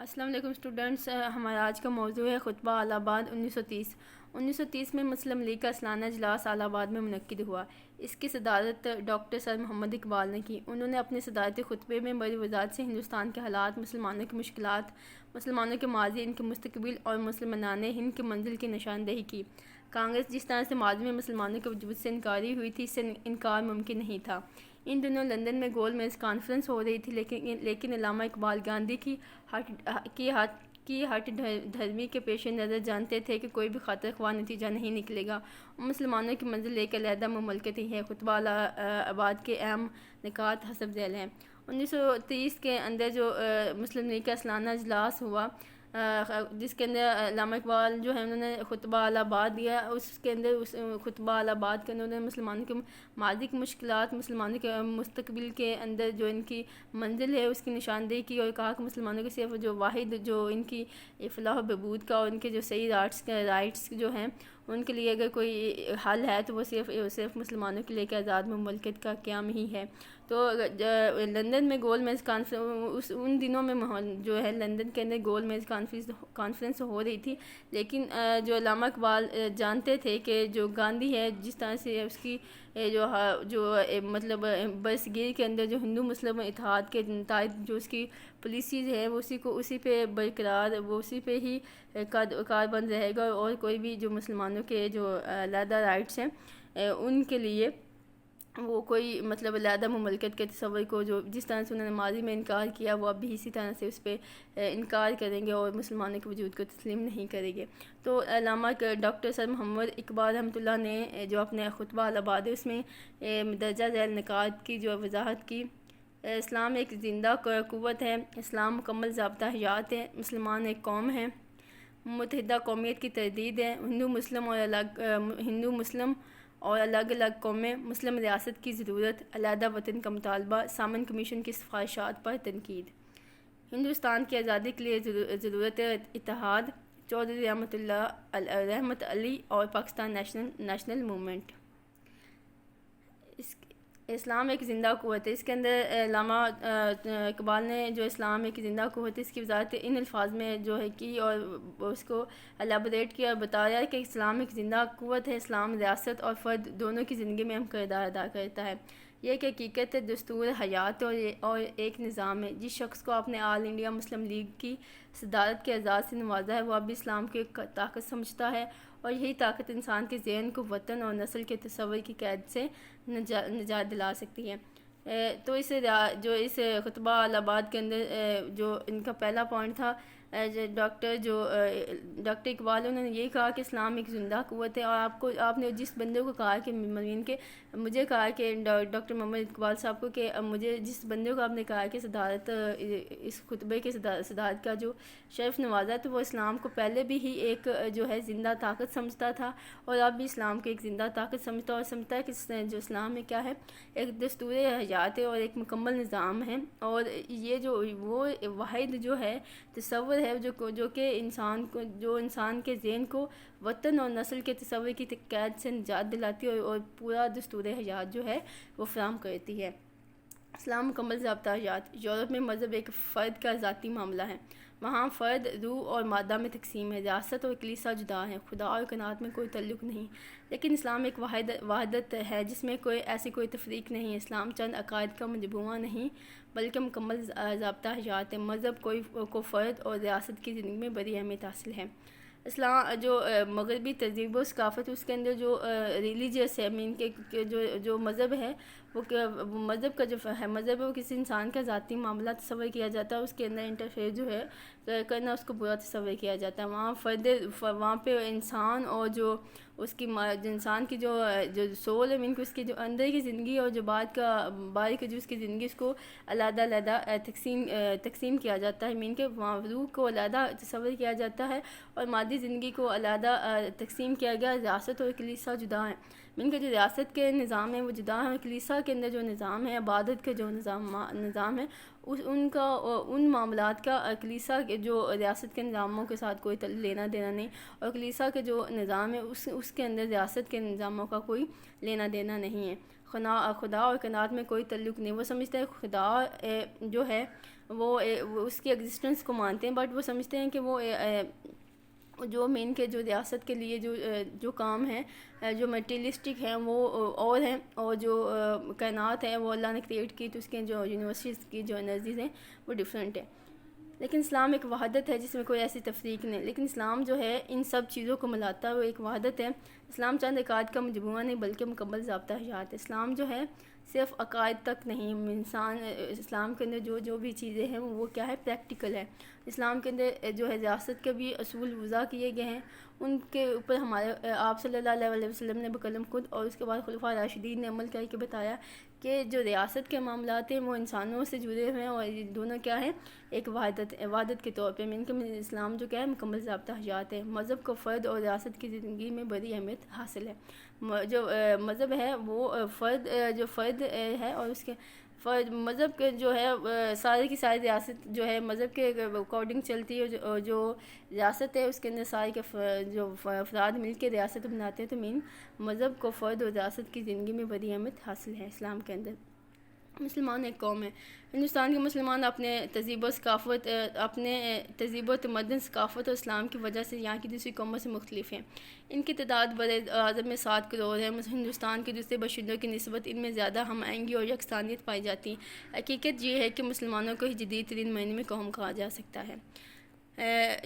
السلام علیکم اسٹوڈنٹس، ہمارا آج کا موضوع ہے خطبہ الہ آباد 1930۔ 1930 میں مسلم لیگ کا سالانہ اجلاس الہ آباد میں منعقد ہوا۔ اس کی صدارت ڈاکٹر سر محمد اقبال نے کی۔ انہوں نے اپنے صدارتی خطبے میں بڑی وضاحت سے ہندوستان کے حالات، مسلمانوں کی مشکلات، مسلمانوں کے ماضی، ان کے مستقبل اور مسلمانان ہند کی منزل کی نشاندہی کی۔ کانگریس جس طرح سے ماضی میں مسلمانوں کے وجود سے انکاری ہوئی تھی، اس سے انکار ممکن نہیں تھا۔ ان دنوں لندن میں گول میز کانفرنس ہو رہی تھی، لیکن علامہ اقبال گاندھی کی ہٹ دھرمی کے پیش نظر جانتے تھے کہ کوئی بھی خاطر خواہ نتیجہ نہیں نکلے گا اور مسلمانوں کی منزل ایک علیحدہ مملکت ہی ہے۔ خطبہ الہ آباد کے اہم نکات حسب ذیل ہیں۔ 1930 کے اندر جو مسلم لیگ کا سالانہ اجلاس ہوا، جس کے اندر علامہ اقبال جو ہے انہوں نے خطبہ الہ آباد دیا۔ اس کے اندر اس خطبہ الہ آباد کے انہوں نے مسلمانوں کے ماضی کی مشکلات، مسلمانوں کے مستقبل کے اندر جو ان کی منزل ہے اس کی نشاندہی کی، اور کہا کہ مسلمانوں کے صرف جو واحد جو ان کی فلاح و بہبود کا اور ان کے جو صحیح رائٹس جو ہیں ان کے لیے اگر کوئی حل ہے تو وہ صرف مسلمانوں کے لیے کہ آزاد مملکت کا قیام ہی ہے۔ تو لندن میں گول میز کانفرنس ان دنوں میں جو ہے لندن کے اندر گول میز کانفرنس ہو رہی تھی، لیکن جو علامہ اقبال جانتے تھے کہ جو گاندھی ہے جس طرح سے اس کی جو مطلب برصغیر کے اندر جو ہندو مسلم اتحاد کے تحت جو اس کی پالیسیز ہے وہ اسی پہ برقرار، وہ اسی پہ ہی کاربند رہے گا، اور کوئی بھی جو مسلمانوں کے جو علیحدہ رائٹس ہیں ان کے لیے وہ کوئی مطلب علیحدہ مملکت کے تصور کو جو جس طرح سے انہوں نے ماضی میں انکار کیا وہ اب بھی اسی طرح سے اس پہ انکار کریں گے اور مسلمانوں کے وجود کو تسلیم نہیں کریں گے۔ تو علامہ ڈاکٹر سر محمد اقبال رحمۃ اللہ نے جو اپنے خطبہ الہ آباد ہے اس میں مندرجہ ذیل نکات کی جو وضاحت کی۔ اسلام ایک زندہ قوت ہے، اسلام مکمل ضابطہ حیات ہے، مسلمان ایک قوم ہے، متحدہ قومیت کی تردید ہے، ہندو مسلم اور الگ الگ قومیں، مسلم ریاست کی ضرورت، علیحدہ وطن کا مطالبہ، سامن کمیشن کی سفارشات پر تنقید، ہندوستان کی آزادی کے لیے ضرورت اتحاد، چودھری رحمت علی اور پاکستان نیشنل موومنٹ۔ اسلام ایک زندہ قوت ہے، اس کے اندر علامہ اقبال نے جو اسلام ایک زندہ قوت ہے اس کی وضاحت ان الفاظ میں جو ہے کی اور اس کو الیبوریٹ کیا اور بتایا کہ اسلام ایک زندہ قوت ہے، اسلام ریاست اور فرد دونوں کی زندگی میں اہم کردار ادا کرتا ہے۔ یہ ایک حقیقت ہے، دستور حیات اور ایک نظام ہے۔ جس شخص کو آپ نے آل انڈیا مسلم لیگ کی صدارت کے اعزاز سے نوازا ہے وہ اب بھی اسلام کی ایک طاقت سمجھتا ہے، اور یہی طاقت انسان کے ذہن کو وطن اور نسل کے تصور کی قید سے نجات دلا سکتی ہے۔ تو اس خطبہ الہ آباد کے اندر جو ان کا پہلا پوائنٹ تھا، ڈاکٹر اقبال انہوں نے یہ کہا کہ اسلام ایک زندہ قوت ہے، اور آپ نے جس بندے کو کہا کہ مجھے کہا کہ ڈاکٹر محمد اقبال صاحب کو کہ مجھے جس بندے کو آپ نے کہا کہ صدارت اس خطبے کے صدارت کا جو شرف نوازا تو وہ اسلام کو پہلے بھی ہی ایک جو ہے زندہ طاقت سمجھتا تھا، اور اب بھی اسلام کو ایک زندہ طاقت سمجھتا اور سمجھتا ہے کہ جو اسلام میں کیا ہے، ایک دستور حیات ہے اور ایک مکمل نظام ہے، اور یہ جو وہ واحد جو ہے تصور ہے جو کہ انسان کے ذہن کو وطن اور نسل کے تصور کی قید سے نجات دلاتی ہے اور پورا دستور حیات جو ہے وہ فراہم کرتی ہے۔ اسلام مکمل ضابطہ حیات۔ یورپ میں مذہب ایک فرد کا ذاتی معاملہ ہے، وہاں فرد روح اور مادہ میں تقسیم ہے، ریاست اور کلیسا جدا ہیں، خدا اور کائنات میں کوئی تعلق نہیں، لیکن اسلام ایک وحدت ہے جس میں ایسی کوئی تفریق نہیں۔ اسلام چند عقائد کا مجموعہ نہیں بلکہ مکمل ضابطہ حیات ہے۔ مذہب کو فرد اور ریاست کی زندگی میں بڑی اہمیت حاصل ہے۔ اسلام جو مغربی تہذیب و ثقافت اس کے اندر جو ریلیجیس ہے، جو مذہب ہے وہ مذہب کا جو ہے مذہب ہے وہ کسی انسان کا ذاتی معاملہ تصور کیا جاتا ہے، اس کے اندر انٹرفیئر جو ہے کرنا اس کو برا تصور کیا جاتا ہے۔ وہاں پہ انسان اور جو اس کی انسان کی جو سول ہے، اس کی جو اندر کی زندگی اور جو بعد کا جو اس کی زندگی اس کو علیحدہ تقسیم کیا جاتا ہے، کہ وہاں روح کو علیحدہ تصور کیا جاتا ہے اور مادی زندگی کو علیحدہ تقسیم کیا گیا، ریاست اور کلیسا جدا ہیں۔ ان کا جو ریاست کے نظام ہے وہ جدا ہے، کلیسا کے اندر جو نظام ہے، عبادت کے جو نظام ہے، ان معاملات کا کلیسا کے جو ریاست کے نظاموں کے ساتھ کوئی لینا دینا نہیں، اور کلیسا کے جو نظام ہے اس کے اندر ریاست کے نظاموں کا کوئی لینا دینا نہیں ہے۔ خدا اور کائنات میں کوئی تعلق نہیں۔ وہ سمجھتے ہیں خدا جو ہے وہ اس کی ایگزسٹنس کو مانتے ہیں، بٹ وہ سمجھتے ہیں کہ وہ جو مین کے جو ریاست کے لیے جو کام ہے، جو میٹیریلسٹک ہیں وہ اور ہیں، اور جو کائنات ہے وہ اللہ نے کریٹ کی، تو اس کے جو یونیورسز کی جو انرجیز ہیں وہ ڈیفرنٹ ہے۔ لیکن اسلام ایک وحدت ہے جس میں کوئی ایسی تفریق نہیں، لیکن اسلام جو ہے ان سب چیزوں کو ملاتا ہے، وہ ایک وحدت ہے۔ اسلام چند عقائد کا مجموعہ نہیں بلکہ مکمل ضابطہ حیات ہے۔ اسلام جو ہے صرف عقائد تک نہیں، اسلام کے اندر جو بھی چیزیں ہیں وہ کیا ہے، پریکٹیکل ہے۔ اسلام کے اندر جو ہے ریاست کے بھی اصول وضع کیے گئے ہیں، ان کے اوپر ہمارے آپ صلی اللہ علیہ وسلم نے بقلم خود اور اس کے بعد خلفاء راشدین نے عمل کر کے بتایا کہ جو ریاست کے معاملات ہیں وہ انسانوں سے جڑے ہوئے ہیں، اور یہ دونوں کیا ہیں، ایک وحدت کے طور پہ ان کے اسلام جو کیا ہے مکمل ضابطہ حیات ہے۔ مذہب کو فرد اور ریاست کی زندگی میں بڑی اہمیت حاصل ہے۔ جو مذہب ہے وہ فرد ہے، اور اس کے مذہب کے جو ہے سارے کی ساری ریاست جو ہے مذہب کے اکارڈنگ چلتی ہے، جو ریاست ہے اس کے اندر سارے کے جو افراد مل کے ریاست بناتے ہیں، تو مین مذہب کو فرد اور ریاست کی زندگی میں بڑی اہمیت حاصل ہے اسلام کے اندر۔ مسلمان ایک قوم ہے۔ ہندوستان کے مسلمان اپنے تہذیب و تمدن، ثقافت اور اسلام کی وجہ سے یہاں کی دوسری قوموں سے مختلف ہیں۔ ان کی تعداد بر اعظم میں 7 کروڑ ہے۔ ہندوستان کے دوسرے باشندوں کی نسبت ان میں زیادہ ہم آہنگی اور یکسانیت پائی جاتی ہے۔ حقیقت یہ ہے کہ مسلمانوں کو ہی جدید ترین معنی میں قوم کہا جا سکتا ہے۔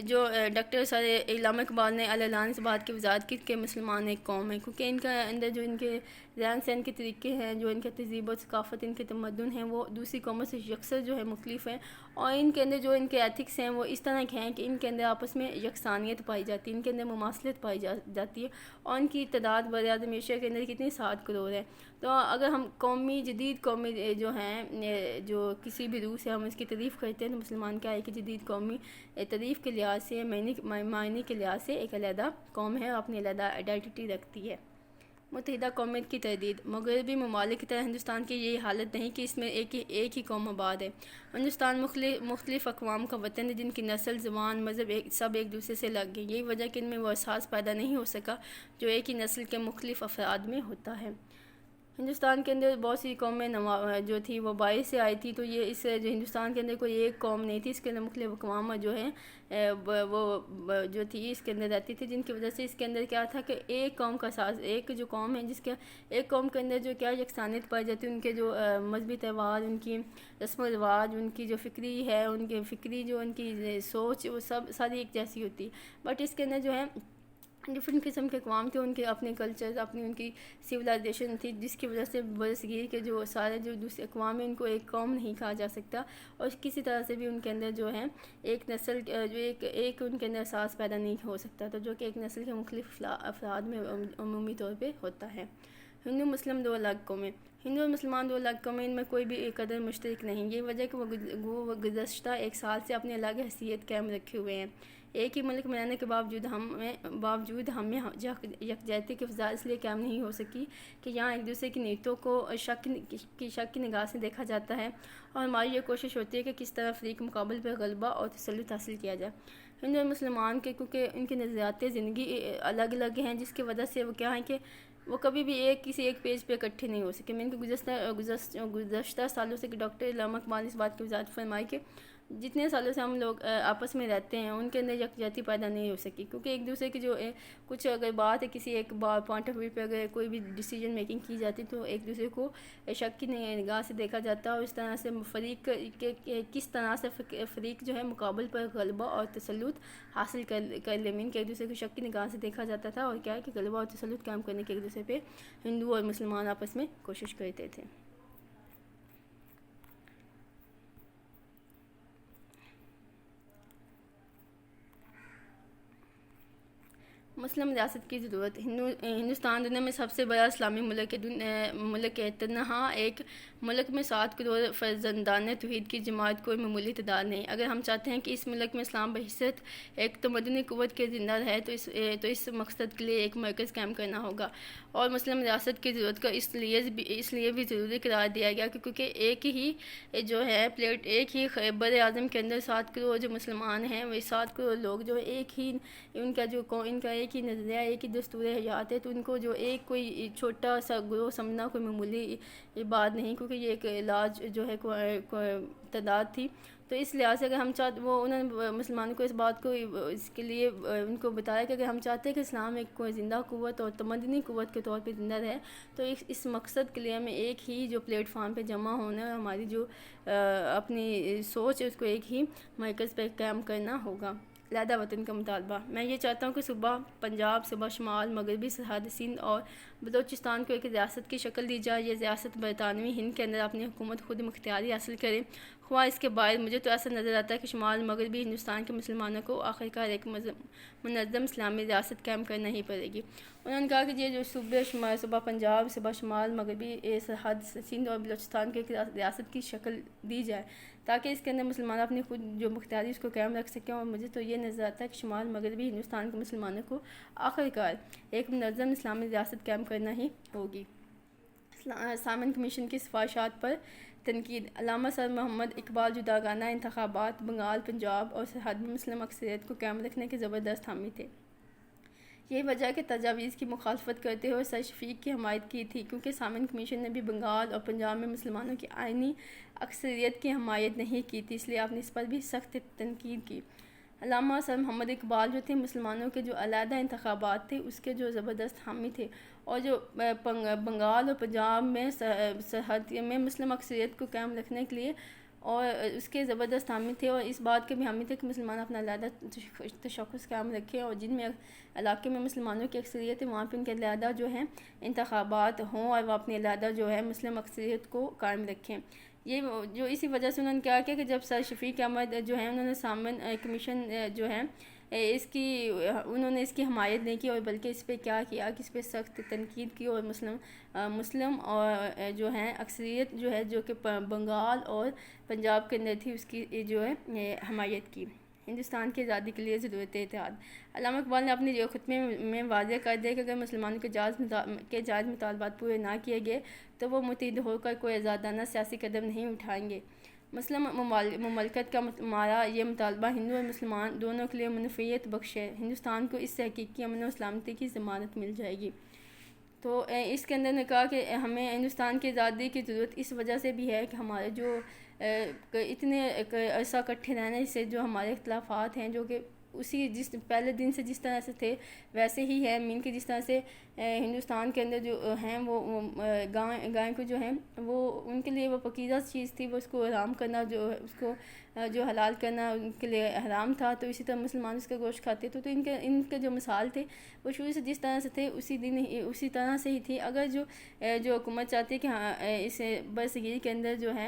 جو ڈاکٹر سر علامہ اقبال نے اعلان اس بات کی وضاحت کی کہ مسلمان ایک قوم ہے، کیونکہ ان کا اندر جو ان کے رہن سہن کے طریقے ہیں، جو ان کے تہذیب و ثقافت، ان کے تمدن ہیں، وہ دوسری قوموں سے یکسر جو ہے مختلف ہیں، اور ان کے اندر جو ان کے ایتھکس ہیں وہ اس طرح کے ہیں کہ ان کے اندر آپس میں یکسانیت پائی جاتی ہے، ان کے اندر مماثلت پائی جاتی ہے، اور ان کی تعداد برآمد ایشیا کے اندر کتنی 7 کروڑ ہے۔ تو اگر ہم جدید قومی جو ہیں، جو کسی بھی روح سے ہم اس کی تعریف کرتے ہیں، تو مسلمان کیا ہے کہ جدید قومی تعریف کے لحاظ سے، معنی کے لحاظ سے ایک علیحدہ قوم ہے اور اپنی علیحدہ آئیڈینٹی رکھتی ہے۔ متحدہ قومیت کی تردید۔ مغربی ممالک کی طرح ہندوستان کی یہ حالت نہیں کہ اس میں ایک ہی قوم آباد ہے۔ ہندوستان مختلف اقوام کا وطن ہے جن کی نسل، زبان، مذہب سب ایک دوسرے سے الگ ہیں۔ یہی وجہ کہ ان میں وہ احساس پیدا نہیں ہو سکا جو ایک ہی نسل کے مختلف افراد میں ہوتا ہے۔ ہندوستان کے اندر بہت سی قومیں جو تھی وہ باہر سے آئی تھی، تو یہ جو ہندوستان کے اندر کوئی ایک قوم نہیں تھی، اس کے اندر مختلف اقوام جو ہیں وہ جو تھی اس کے اندر رہتی تھی، جن کی وجہ سے اس کے اندر کیا تھا کہ ایک قوم کا ساز، ایک جو قوم ہے جس کے ایک قوم کے اندر جو کیا یکسانیت پائی جاتی ہے، ان کے جو مذہبی تہوار، ان کی رسم و رواج، ان کی جو فکری ہے، ان کی فکری جو ان کی سوچ، وہ سب ساری ایک جیسی ہوتی ہے۔ بٹ اس کے اندر جو ہے ڈفرینٹ قسم کے اقوام تھے، ان کے اپنے کلچرز، اپنی ان کی سویلائزیشن تھی، جس کی وجہ سے برصغیر کے جو سارے جو دوسرے اقوام ہیں ان کو ایک قوم نہیں کہا جا سکتا، اور کسی طرح سے بھی ان کے اندر جو ہے ایک نسل جو ایک ان کے اندر احساس پیدا نہیں ہو سکتا، تو جو کہ ایک نسل کے مختلف افراد میں عمومی طور پہ ہوتا ہے۔ ہندو مسلم 2 الگ قومیں۔ ہندو اور مسلمان 2 الگ قومیں، ان میں کوئی بھی ایک قدر مشترک نہیں۔ یہ وجہ کہ وہ گزشتہ 1 سال سے اپنی الگ حیثیت قائم رکھے ہوئے ہیں۔ ایک ہی ملک میں رہنے کے باوجود ہمیں یکجہتی کی فضا اس لیے قائم نہیں ہو سکی کہ یہاں ایک دوسرے کی نیتوں کو شک کی نگاہ سے دیکھا جاتا ہے، اور ہماری یہ کوشش ہوتی ہے کہ کس طرح فریق مقابل پر غلبہ اور تسلط حاصل کیا جائے۔ ہندو اور مسلمان کے کیونکہ ان کے نظریات زندگی الگ الگ ہیں، جس کی وجہ سے وہ کیا ہیں کہ وہ کبھی بھی کسی ایک پیج پہ اکٹھے نہیں ہو سکے۔ میں نے گزشتہ سالوں سے ڈاکٹر علامہ اقبال نے اس بات کی وضاحت فرمائی کہ جتنے سالوں سے ہم لوگ آپس میں رہتے ہیں ان کے اندر یکجہتی پیدا نہیں ہو سکی، کیونکہ ایک دوسرے کی جو کچھ اگر بات ہے، کسی ایک پوائنٹ آف ویو پہ اگر کوئی بھی ڈیسیجن میکنگ کی جاتی تو ایک دوسرے کو شک کی نگاہ سے دیکھا جاتا ہے، اور اس طرح سے فریق کس طرح سے فریق جو ہے مقابل پر غلبہ اور تسلط حاصل کر لے، کہ ایک دوسرے کو شک کی نگاہ سے دیکھا جاتا تھا، اور کیا ہے کہ غلبہ اور تسلط قائم کرنے کے ایک دوسرے پہ ہندو اور مسلمان آپس میں کوشش کرتے تھے۔ مسلم ریاست کی ضرورت۔ ہندوستان دنیا میں سب سے بڑا اسلامی ملک ہے، تنہا ایک ملک میں 7 کروڑ فرزندان توحید کی جماعت کوئی معمولی تعداد نہیں۔ اگر ہم چاہتے ہیں کہ اس ملک میں اسلام بحیثیت ایک تمدنی قوت کے زندہ رہے تو اس مقصد کے لیے ایک مرکز قائم کرنا ہوگا، اور مسلم ریاست کی ضرورت کو اس لیے بھی ضروری قرار دیا گیا کیونکہ ایک ہی بر اعظم کے اندر 7 کروڑ جو مسلمان ہیں، وہ 7 کروڑ لوگ جو ایک ہی ان کا ایک ہی نظریہ، ایک ہی دستور حیات ہے، تو ان کو جو ایک کوئی چھوٹا سا گروہ سمجھنا کوئی معمولی بات نہیں، کیونکہ یہ ایک علاج جو ہے تعداد تھی۔ تو اس لحاظ سے اگر ہم انہوں نے مسلمانوں کو اس بات کو اس کے لیے ان کو بتایا کہ اگر ہم چاہتے ہیں کہ اسلام ایک کوئی زندہ قوت اور تمدنی قوت کے طور پہ زندہ رہے، تو اس مقصد کے لیے ہمیں ایک ہی جو پلیٹ فارم پہ جمع ہونا، ہماری جو اپنی سوچ ہے اس کو ایک ہی مرکز پہ قائم کرنا ہوگا۔ علیحدہ وطن کا مطالبہ۔ میں یہ چاہتا ہوں کہ صوبہ پنجاب، صوبہ شمال مغربی سرحد سندھ اور بلوچستان کو ایک ریاست کی شکل دی جائے۔ یہ ریاست برطانوی ہند کے اندر اپنی حکومت خود مختاری حاصل کرے۔ خواہ اس کے باعث مجھے تو ایسا نظر آتا ہے کہ شمال مغربی ہندوستان کے مسلمانوں کو آخرکار ایک منظم اسلامی ریاست قائم کرنا ہی پڑے گی۔ انہوں نے کہا کہ یہ جو صوبہ پنجاب، صوبہ شمال مغربی سرحد سندھ اور بلوچستان کو ایک ریاست کی شکل دی جائے تاکہ اس کے اندر مسلمان اپنی خود جو مختاری اس کو قائم رکھ سکیں، اور مجھے تو یہ نظر آتا ہے کہ شمال مغربی ہندوستان کے مسلمانوں کو آخرکار ایک منظم اسلامی ریاست قائم کرنا ہی ہوگی۔ سامن کمیشن کی سفارشات پر تنقید۔ علامہ سر محمد اقبال جداگانہ انتخابات بنگال، پنجاب اور سرحد میں مسلم اکثریت کو قائم رکھنے کے زبردست حامی تھے۔ یہی وجہ کہ تجاویز کی مخالفت کرتے ہوئے سر شفیق کی حمایت کی تھی، کیونکہ سامن کمیشن نے بھی بنگال اور پنجاب میں مسلمانوں کی آئینی اکثریت کی حمایت نہیں کی تھی، اس لیے آپ نے اس پر بھی سخت تنقید کی۔ علامہ سر محمد اقبال جو تھے مسلمانوں کے جو علیحدہ انتخابات تھے اس کے جو زبردست حامی تھے، اور جو بنگال اور پنجاب میں سرحد میں مسلم اکثریت کو قائم رکھنے کے لیے اور اس کے زبردست حامی تھے، اور اس بات کے بھی حامی تھے کہ مسلمان اپنا علیحدہ تشخص قائم رکھیں، اور جن میں علاقے میں مسلمانوں کی اکثریت ہے وہاں پہ ان کے علیحدہ جو ہیں انتخابات ہوں اور وہ اپنی علیحدہ جو ہے مسلم اکثریت کو قائم رکھیں۔ یہ جو اسی وجہ سے انہوں نے کیا کہ جب سر شفیق احمد جو ہیں انہوں نے سامن کمیشن جو ہے انہوں نے اس کی حمایت نہیں کی، اور بلکہ اس پہ کیا کیا کہ اس پہ سخت تنقید کی، اور مسلم اور جو ہیں اکثریت جو ہے جو کہ بنگال اور پنجاب کے اندر تھی اس کی جو ہے حمایت کی۔ ہندوستان کی آزادی کے لیے ضرورت اتحاد۔ علامہ اقبال نے اپنے خطبے میں واضح کر دیا کہ اگر مسلمانوں کے جائز مطالبات پورے نہ کیے گئے تو وہ متحد ہو کر کوئی آزادانہ سیاسی قدم نہیں اٹھائیں گے۔ مسلم مملکت کا ہمارا یہ مطالبہ ہندو اور مسلمان دونوں کے لیے منفعت بخش ہے۔ ہندوستان کو اس سے حقیقی امن و سلامتی کی ضمانت مل جائے گی۔ تو اس کے اندر نے کہا کہ ہمیں ہندوستان کی آزادی کی ضرورت اس وجہ سے بھی ہے کہ ہمارے جو اتنے عرصہ اکٹھے رہنے سے جو ہمارے اختلافات ہیں جو کہ پہلے دن سے جس طرح سے تھے ویسے ہی ہے، مین کہ جس طرح سے ہندوستان کے اندر جو ہیں وہ گائے کو جو ہیں وہ ان کے لیے وہ پاکیزہ چیز تھی، وہ اس کو حرام کرنا اس کو جو حلال کرنا ان کے لیے حرام تھا، تو اسی طرح مسلمان اس کا گوشت کھاتے تو ان کے جو مثال تھے وہ شروع سے جس طرح سے تھے اسی طرح سے ہی تھی۔ اگر جو حکومت چاہتی ہے کہ ہاں اس برصغیر کے اندر جو ہے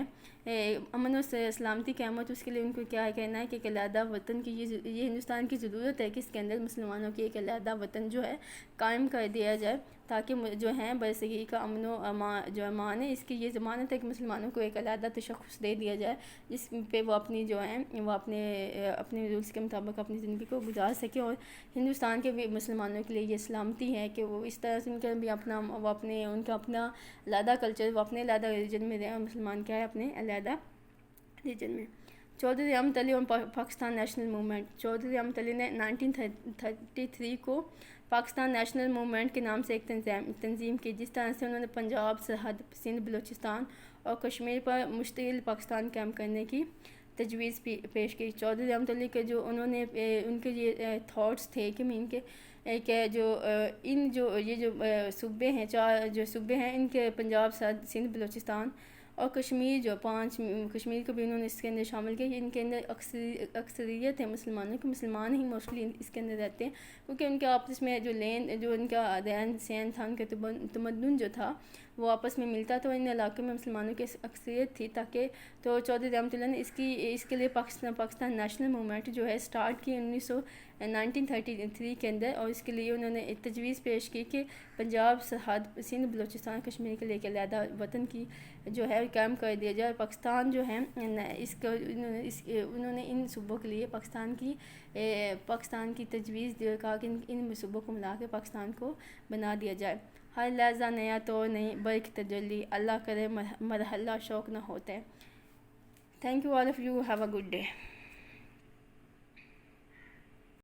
امن و سلامتی قیامت، اس کے لیے ان کو کیا کہنا ہے کہ ایک علیحدہ وطن کی یہ ہندوستان کی ضرورت ہے کہ اس کے اندر مسلمانوں کی ایک علیحدہ وطن جو ہے قائم کر دیا جائے، تاکہ جو ہیں برصغیر کا امن و امان ہے اس کی یہ ضمانت ہے کہ مسلمانوں کو ایک علیحدہ تشخص دے دیا جائے جس پہ وہ اپنی جو ہیں وہ اپنے رولز کے مطابق اپنی زندگی کو گزار سکیں، اور ہندوستان کے بھی مسلمانوں کے لیے یہ سلامتی ہے کہ وہ اس طرح سے ان کا بھی ان کا اپنا علیحدہ کلچر، وہ اپنے علیحدہ ریلیجن میں رہیں، اور مسلمان کیا ہے اپنے علیحدہ ریلیجن میں۔ چودھری رحمت علی اور پاکستان نیشنل موومنٹ۔ چودھری رحمت علی نے 1933 کو پاکستان نیشنل موومنٹ کے نام سے ایک تنظیم کی، جس طرح سے انہوں نے پنجاب، سرحد سندھ، بلوچستان اور کشمیر پر مشتعل پاکستان قائم کرنے کی تجویز پیش کی۔ چودھری رحمت علی کے ان کے یہ تھاٹس تھے کہ ان کے جو صوبے ہیں، 4 جو صوبے ہیں ان کے پنجاب، سرحد سندھ، بلوچستان اور کشمیر، جو 5 کشمیر کو بھی انہوں نے اس کے اندر شامل کیا۔ ان کے اندر اکثریت ہے مسلمانوں کی، مسلمان ہی موسٹلی اس کے اندر رہتے ہیں، کیونکہ ان کے آپس میں جو ان کا رہن سہن تھا، ان کا تمدن جو تھا وہ آپس میں ملتا تو ان علاقے میں مسلمانوں کی اکثریت تھی، تاکہ تو چودھری رحمۃ اللہ نے اس کے لیے پاکستان نیشنل موومنٹ جو ہے سٹارٹ کی 1933 کے اندر، اور اس کے لیے انہوں نے ایک تجویز پیش کی کہ پنجاب سرحد سندھ بلوچستان کشمیر کے لے کے علیحدہ وطن کی جو ہے قائم کر دیا جائے، اور پاکستان جو ہے انہوں نے ان صوبوں کے لیے پاکستان کی تجویز کہا کہ ان صوبوں کو ملا کے پاکستان کو بنا دیا جائے۔ ہر لحظہ نیا تو نہیں برق تجلی، اللہ کرے مرحلہ شوق نہ ہوتے۔ Thank you all of you, have a good day.